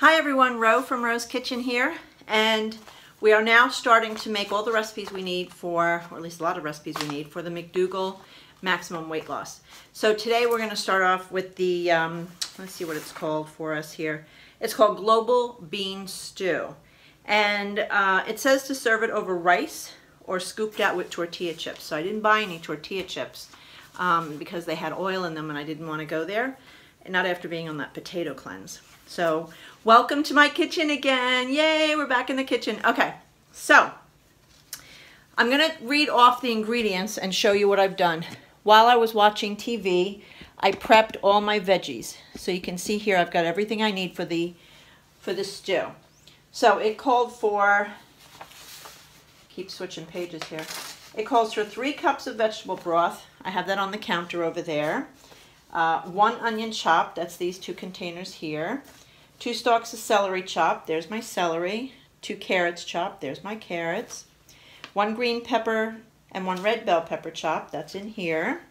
Hi everyone, Ro from Ro's Kitchen here, and we are now starting to make all the recipes we need for, or at least a lot of recipes we need for the McDougall maximum weight loss. So today we're going to start off with the, let's see what it's called for us here. It's called Global Bean Stew, and it says to serve it over rice or scooped out with tortilla chips. So I didn't buy any tortilla chips because they had oil in them and I didn't want to go there, and not after being on that potato cleanse. So welcome to my kitchen again. Yay, we're back in the kitchen. Okay, so I'm gonna read off the ingredients and show you what I've done. While I was watching TV, I prepped all my veggies. So you can see here I've got everything I need for the stew. So it called for, keep switching pages here. It calls for 3 cups of vegetable broth. I have that on the counter over there. 1 onion chopped, that's these 2 containers here. 2 stalks of celery chopped, there's my celery. 2 carrots chopped, there's my carrots. 1 green pepper and 1 red bell pepper chopped, that's in here.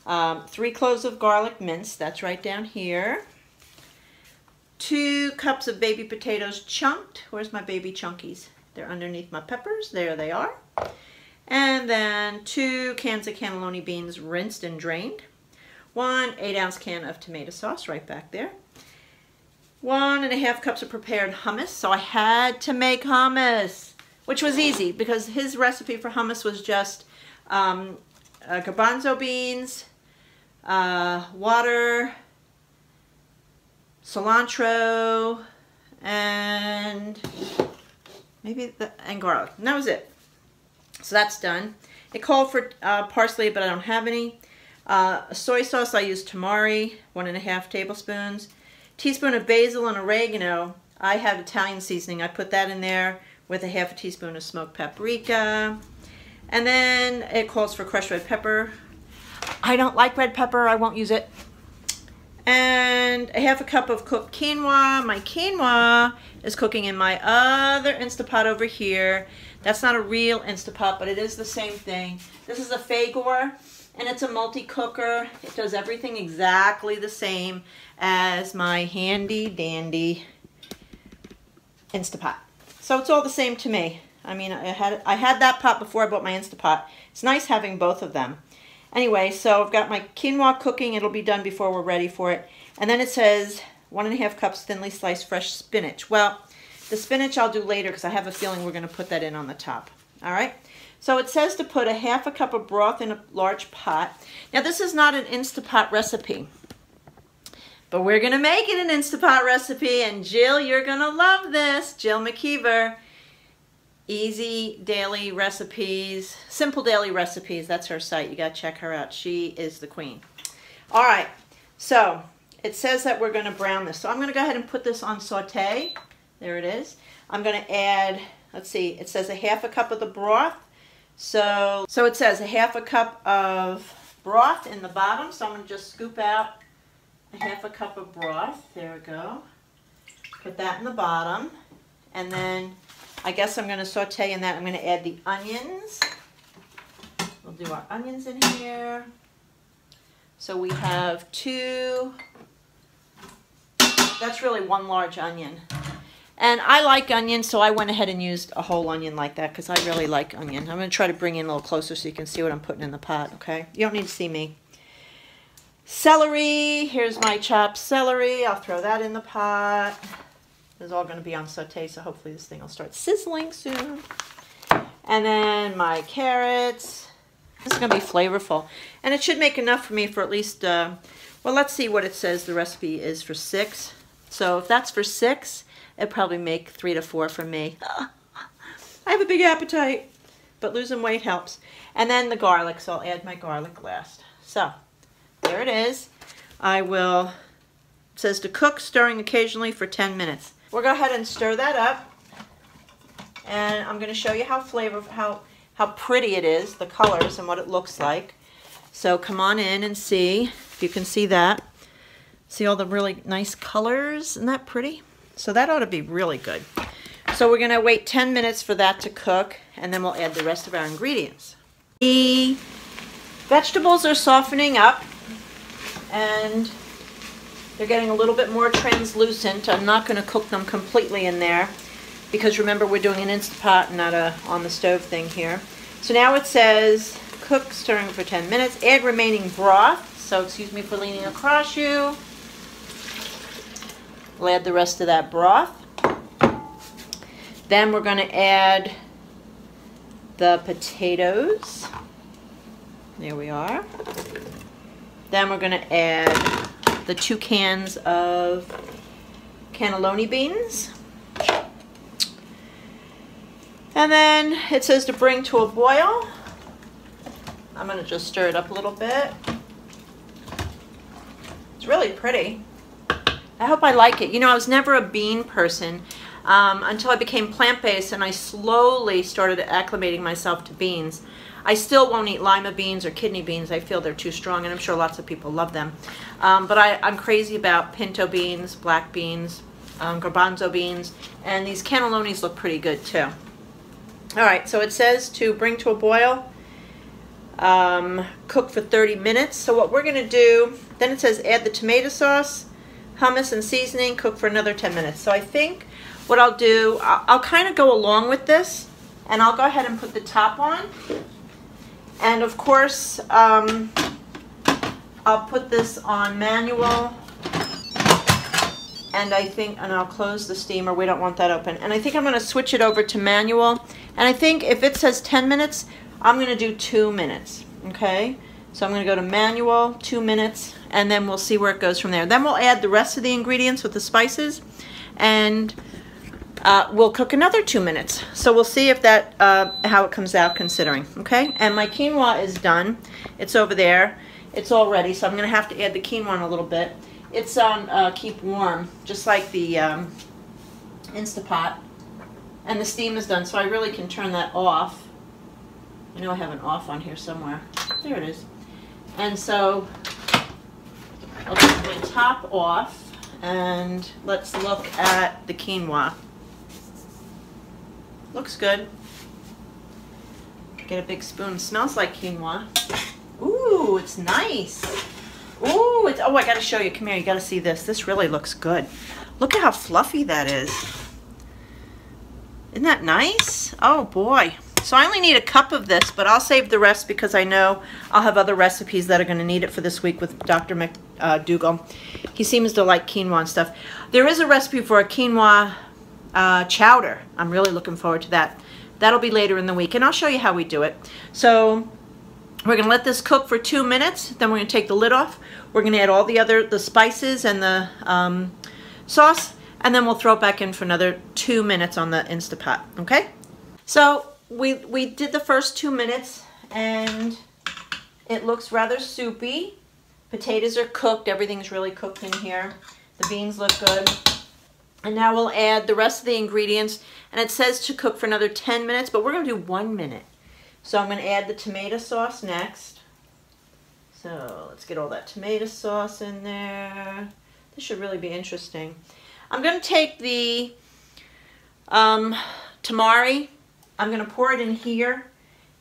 3 cloves of garlic minced, that's right down here. 2 cups of baby potatoes chunked. Where's my baby chunkies? They're underneath my peppers, there they are. And then 2 cans of cannelloni beans rinsed and drained. 1 8-ounce can of tomato sauce right back there. 1 1/2 cups of prepared hummus. So I had to make hummus, which was easy because his recipe for hummus was just garbanzo beans, water, cilantro, and and garlic. And that was it. So that's done. It called for parsley, but I don't have any. Soy sauce, I used tamari, 1 1/2 tablespoons. Teaspoon of basil and oregano. I have Italian seasoning. I put that in there with 1/2 teaspoon of smoked paprika. And then it calls for crushed red pepper. I don't like red pepper. I won't use it. And 1/2 cup of cooked quinoa. My quinoa is cooking in my other Instapot over here. That's not a real Instapot, but it is the same thing. This is a Fagor, and it's a multi-cooker. It does everything exactly the same as my handy dandy Instapot. So it's all the same to me. I mean, I had that pot before I bought my Instapot. It's nice having both of them. Anyway, so I've got my quinoa cooking. It'll be done before we're ready for it. And then it says 1 1/2 cups thinly sliced fresh spinach. Well, the spinach I'll do later because I have a feeling we're going to put that in on the top. All right? So it says to put 1/2 cup of broth in a large pot. Now this is not an Instapot recipe, but we're going to make it an Instapot recipe, and Jill, you're going to love this. Jill McKeever, Easy Daily Recipes, Simple Daily Recipes, that's her site. You got to check her out. She is the queen. All right, so it says that we're going to brown this. So I'm going to go ahead and put this on saute. There it is. I'm going to add, let's see, it says 1/2 cup of the broth. So it says 1/2 cup of broth in the bottom. So I'm going to just scoop out 1/2 cup of broth. There we go. Put that in the bottom. And then I guess I'm going to saute in that. I'm going to add the onions. We'll do our onions in here. So we have 2. That's really 1 large onion. And I like onion, so I went ahead and used a whole onion like that because I really like onion. I'm going to try to bring it in a little closer so you can see what I'm putting in the pot, okay? You don't need to see me. Celery. Here's my chopped celery. I'll throw that in the pot. This is all going to be on saute, so hopefully this thing will start sizzling soon. And then my carrots. This is going to be flavorful. And it should make enough for me for at least, well, let's see what it says the recipe is for 6. So if that's for 6, it'd probably make 3 to 4 for me. I have a big appetite, but losing weight helps. And then the garlic, so I'll add my garlic last. So there it is. It says to cook, stirring occasionally for 10 minutes. We'll go ahead and stir that up. And I'm going to show you how pretty it is, the colors and what it looks like. So come on in and see if you can see that. See all the really nice colors? Isn't that pretty? So that ought to be really good. So we're going to wait 10 minutes for that to cook, and then we'll add the rest of our ingredients. The vegetables are softening up, and They're getting a little bit more translucent. I'm not going to cook them completely in there because remember we're doing an Instapot, not a on the stove thing here. So now it says cook stirring for 10 minutes. Add remaining broth. So excuse me for leaning across you. We'll add the rest of that broth. Then we're going to add the potatoes. There we are. Then we're going to add the 2 cans of cannelloni beans. And then it says to bring to a boil. I'm going to just stir it up a little bit. It's really pretty. I hope I like it. You know, I was never a bean person until I became plant-based and I slowly started acclimating myself to beans. I still won't eat lima beans or kidney beans. I feel they're too strong, and I'm sure lots of people love them. But I'm crazy about pinto beans, black beans, garbanzo beans, and these cannellonis look pretty good too. All right, so it says to bring to a boil, cook for 30 minutes. So what we're gonna do, then it says add the tomato sauce, hummus and seasoning, cook for another 10 minutes. So I think what I'll do, I'll kind of go along with this, and I'll go ahead and put the top on. And of course, I'll put this on manual, and I'll close the steamer. We don't want that open. And I think I'm gonna switch it over to manual. And I think if it says 10 minutes, I'm gonna do 2 minutes, okay? So I'm gonna go to manual, 2 minutes, and then we'll see where it goes from there. Then we'll add the rest of the ingredients with the spices, and we'll cook another 2 minutes. So we'll see if that, how it comes out considering, okay? And my quinoa is done. It's over there. It's all ready, so I'm gonna have to add the quinoa in a little bit. It's on keep warm, just like the Instapot. And the steam is done, so I really can turn that off. I know I have an off on here somewhere. There it is. And so I'll take my top off, and let's look at the quinoa. Looks good. Get a big spoon. Smells like quinoa. Ooh, it's nice. Ooh, it's, oh, I gotta show you. Come here, you gotta see this. This really looks good. Look at how fluffy that is. Isn't that nice? Oh boy. So I only need a cup of this, but I'll save the rest because I know I'll have other recipes that are gonna need it for this week with Dr. McDougall. He seems to like quinoa and stuff. There is a recipe for a quinoa chowder. I'm really looking forward to that. That'll be later in the week, and I'll show you how we do it. So we're gonna let this cook for 2 minutes, then we're gonna take the lid off. We're gonna add all the spices and the sauce, and then we'll throw it back in for another 2 minutes on the Instapot, okay? So we did the first 2 minutes, and it looks rather soupy. Potatoes are cooked, everything's really cooked in here. The beans look good. And now we'll add the rest of the ingredients, and it says to cook for another 10 minutes, but we're gonna do 1 minute. So I'm gonna add the tomato sauce next. So let's get all that tomato sauce in there. This should really be interesting. I'm gonna take the tamari. I'm gonna pour it in here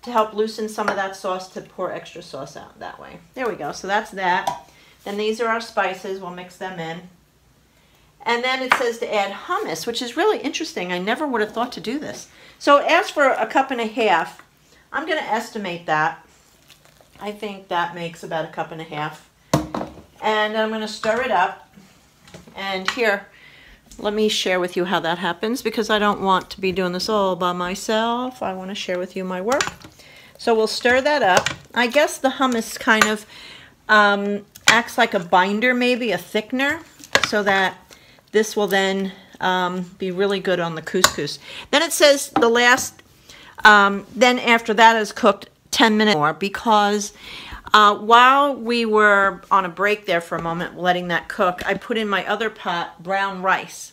to help loosen some of that sauce, to pour extra sauce out that way. There we go, so that's that. Then these are our spices, we'll mix them in. And then it says to add hummus, which is really interesting. I never would have thought to do this. So it asks for a cup and a half. I'm gonna estimate that. I think that makes about a cup and a half. And I'm gonna stir it up. And here, let me share with you how that happens, because I don't want to be doing this all by myself. I want to share with you my work. So we'll stir that up. I guess the hummus kind of acts like a binder, maybe a thickener, so that this will then be really good on the couscous. Then it says the last, then after that is cooked 10 minutes more, because while we were on a break there for a moment, letting that cook, I put in my other pot brown rice.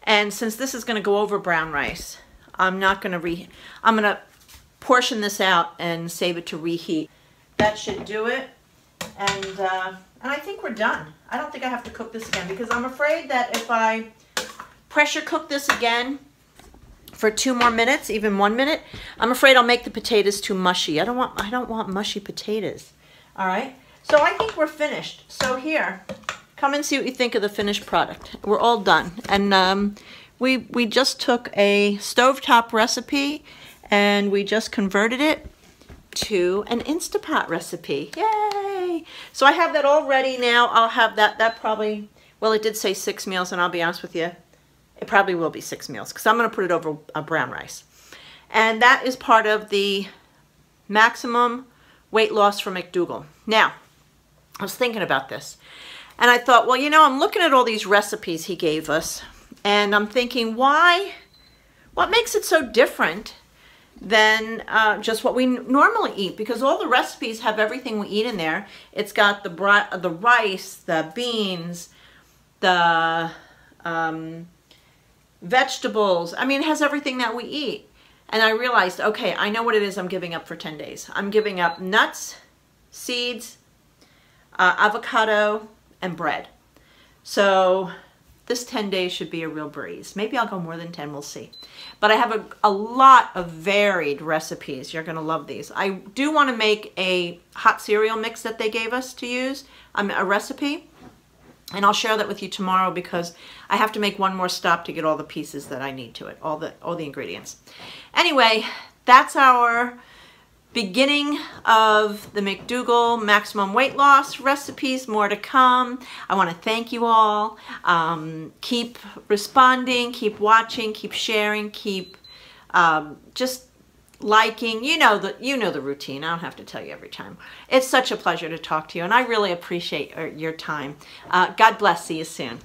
And since this is going to go over brown rice, I'm going to portion this out and save it to reheat. That should do it. And I think we're done. I don't think I have to cook this again, because I'm afraid that if I pressure cook this again for 2 more minutes, even 1 minute, I'm afraid I'll make the potatoes too mushy. I don't want mushy potatoes. All right, so I think we're finished. So here, Come and see what you think of the finished product. We're all done. And we just took a stovetop recipe and we just converted it to an Instapot recipe. Yay! So I have that all ready now. I'll have that probably, well, it did say 6 meals, and I'll be honest with you, it probably will be 6 meals because I'm going to put it over a brown rice. And that is part of the maximum weight loss for McDougall. Now, I was thinking about this, and I thought, well, you know, I'm looking at all these recipes he gave us, and I'm thinking, what makes it so different than just what we normally eat? Because all the recipes have everything we eat in there. It's got the rice, the beans, the vegetables. I mean, it has everything that we eat. And I realized, okay, I know what it is I'm giving up for 10 days. I'm giving up nuts, seeds, avocado, and bread. So this 10 days should be a real breeze. Maybe I'll go more than 10, we'll see. But I have a lot of varied recipes. You're gonna love these. I do wanna make a hot cereal mix that they gave us to use, a recipe. And I'll share that with you tomorrow because I have to make one more stop to get all the pieces that I need to it, all the ingredients. Anyway, that's our beginning of the McDougall maximum weight loss recipes. More to come. I want to thank you all. Keep responding, keep watching, keep sharing, keep just liking. You know the routine. I don't have to tell you every time. It's such a pleasure to talk to you, and I really appreciate your time. God bless. See you soon.